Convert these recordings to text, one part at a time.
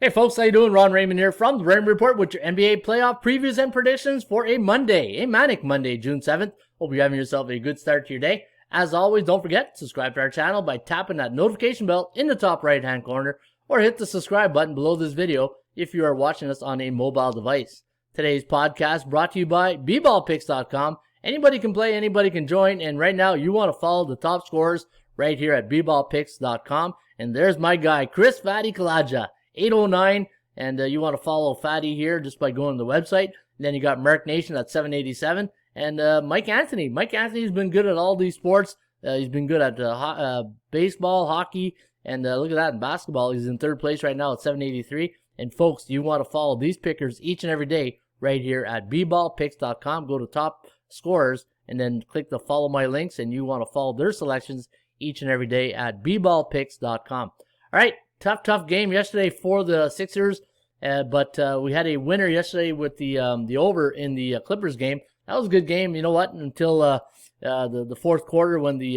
Hey folks, how you doing? Ron Raymond here from the Raymond Report with your NBA playoff previews and predictions for a Monday, a manic Monday, June 7th. Hope you're having yourself a good start to your day. As always, don't forget, subscribe to our channel by tapping that notification bell in the top right-hand corner, or hit the subscribe button below this video if you are watching us on a mobile device. Today's podcast brought to you by bballpicks.com. Anybody can play, anybody can join, and right now you want to follow the top scorers right here at bballpicks.com. And there's my guy, Chris Fatty Kalaja. 809, and you want to follow Fatty here just by going to the website. And then you got Mark Nation at 787, and Mike Anthony. Mike Anthony's been good at all these sports. He's been good at baseball, hockey, and look at that, in basketball. He's in third place right now at 783. And folks, you want to follow these pickers each and every day right here at bballpicks.com. Go to top scorers, and then click the follow my links, and you want to follow their selections each and every day at bballpicks.com. All right. Tough game yesterday for the Sixers, but we had a winner yesterday with the over in the Clippers game. That was a good game. You know what? Until the fourth quarter when the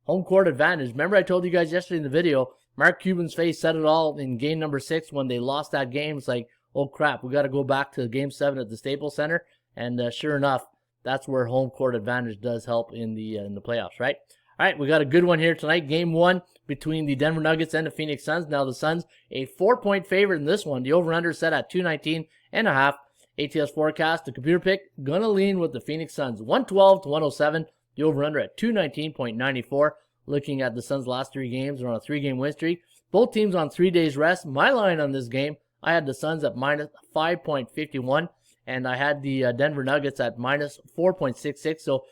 home court advantage. Remember I told you guys yesterday in the video, Mark Cuban's face said it all in game number 6 when they lost that game. It's like, oh crap, we got to go back to game 7 at the Staples Center. And sure enough, that's where home court advantage does help in the playoffs, right? All right, we got a good one here tonight. Game 1 between the Denver Nuggets and the Phoenix Suns. Now the Suns, a 4-point favorite in this one. The over-under set at 219.5. ATS forecast, the computer pick, gonna lean with the Phoenix Suns. 112-107. The over-under at 219.94. Looking at the Suns' last 3 games, they're on a 3-game win streak. Both teams on 3 days rest. My line on this game, I had the Suns at minus 5.51, and I had the Denver Nuggets at minus 4.66. So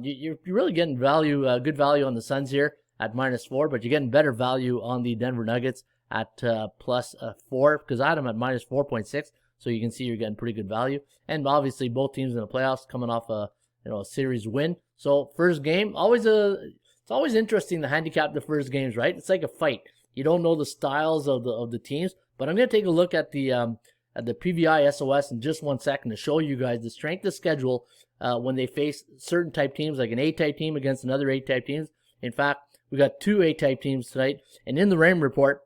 you're really getting value, good value on the Suns here at minus 4, but you're getting better value on the Denver Nuggets at plus 4, because I had them at minus 4.6. So you can see you're getting pretty good value. And obviously both teams in the playoffs coming off a series win. So first game, it's always interesting to handicap the first games, right? It's like a fight. You don't know the styles of the teams, but I'm going to take a look at the PVI SOS in just 1 second to show you guys the strength of schedule when they face certain type teams, like an A-type team against another A-type teams. In fact, we got 2 A-type teams tonight, and in the Raymond Report,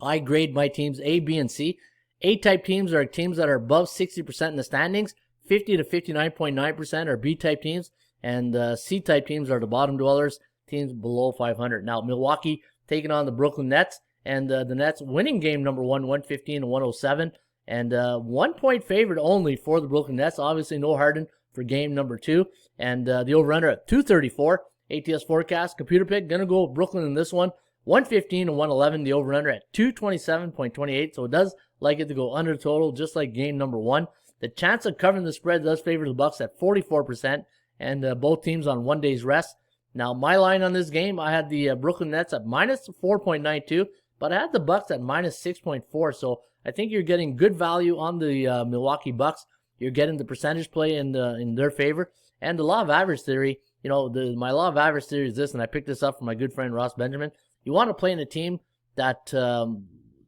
I grade my teams A, B, and C. A-type teams are teams that are above 60% in the standings. 50 to 59.9% are B-type teams, and C-type teams are the bottom dwellers, teams below 500. Now, Milwaukee taking on the Brooklyn Nets, and the Nets winning game number 1, 115-107, and 1-point favorite only for the Brooklyn Nets. Obviously, no Harden for game number 2, and the over-under at 234. ATS forecast, computer pick, gonna go with Brooklyn in this one. 115-111, the over-under at 227.28. So it does like it to go under total, just like game number 1. The chance of covering the spread does favor the Bucks at 44%, and both teams on 1 day's rest. Now, my line on this game, I had the Brooklyn Nets at minus 4.92, but I had the Bucks at minus 6.4. So I think you're getting good value on the Milwaukee Bucks. You're getting the percentage play in their favor, and the law of average theory. My law of average theory is this, and I picked this up from my good friend Ross Benjamin. You want to play in a team that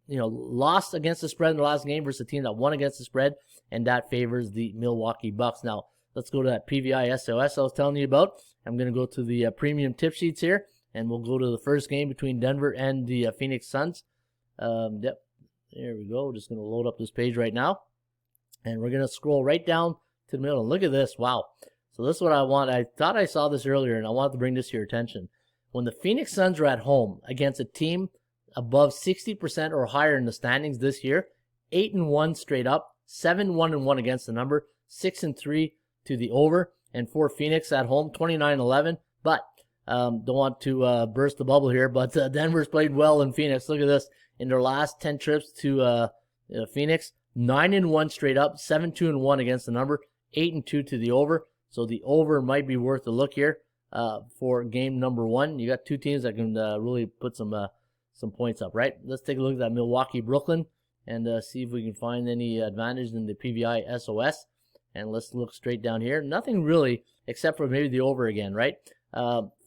lost against the spread in the last game versus a team that won against the spread, and that favors the Milwaukee Bucks. Now, let's go to that PVI SOS I was telling you about. I'm going to go to the premium tip sheets here, and we'll go to the first game between Denver and the Phoenix Suns. Yep, there we go. Just going to load up this page right now, and we're going to scroll right down to the middle. And look at this. Wow. So this is what I want. I thought I saw this earlier, and I wanted to bring this to your attention. When the Phoenix Suns are at home against a team above 60% or higher in the standings this year, 8-1 straight up, 7-1-1 against the number, 6-3 to the over, and for Phoenix at home, 29-11. But don't want to burst the bubble here, but Denver's played well in Phoenix. Look at this. In their last 10 trips to Phoenix, 9-1 straight up, 7-2-1 against the number, 8-2 to the over. So the over might be worth a look here for game number 1. You got 2 teams that can really put some points up, right? Let's take a look at that Milwaukee-Brooklyn and see if we can find any advantage in the PVI SOS. And let's look straight down here. Nothing really, except for maybe the over again, right?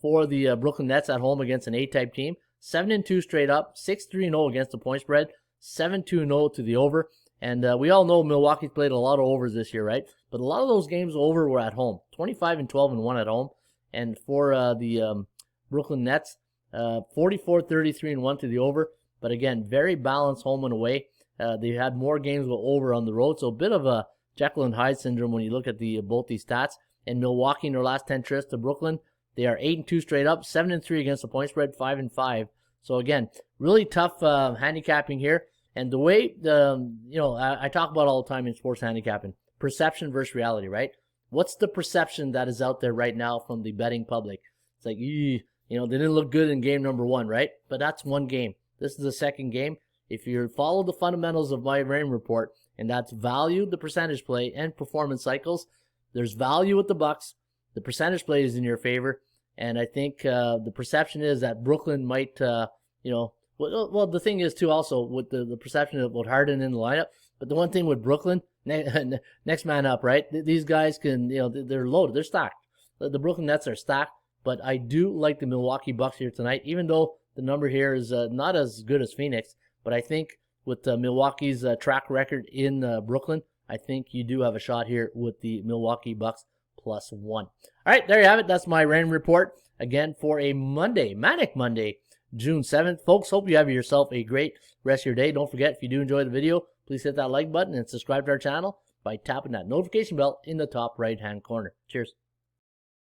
For the Brooklyn Nets at home against an A-type team, 7-2 straight up, 6-3-0 against the point spread, 7-2-0 to the over. And we all know Milwaukee's played a lot of overs this year, right? But a lot of those games over were at home. 25-12-1 at home. And for the Brooklyn Nets, 44-33-1 to the over. But again, very balanced home and away. They had more games go over on the road, so a bit of a Jekyll and Hyde syndrome when you look at both these stats. And Milwaukee in their last 10 trips to Brooklyn, they are 8-2 straight up, 7-3 against the point spread, 5-5. So again, really tough handicapping here. And the way I talk about all the time in sports handicapping, perception versus reality, right? What's the perception that is out there right now from the betting public? It's like, they didn't look good in game number 1, right? But that's one game. This is the second game. If you follow the fundamentals of my rain report, and that's value, the percentage play, and performance cycles, there's value with the Bucks. The percentage play is in your favor. And I think the perception is that Brooklyn might, well, the thing is, too, also, with the perception of Harden in the lineup, but the one thing with Brooklyn, next man up, right? These guys can, they're loaded. They're stacked. The Brooklyn Nets are stacked, but I do like the Milwaukee Bucks here tonight, even though the number here is not as good as Phoenix. But I think with Milwaukee's track record in Brooklyn, I think you do have a shot here with the Milwaukee Bucks +1. All right, there you have it. That's my rain report, again, for a Monday, Manic Monday, June 7th. Folks, hope you have yourself a great rest of your day. Don't forget, if you do enjoy the video, please hit that like button and subscribe to our channel by tapping that notification bell in the top right-hand corner. Cheers.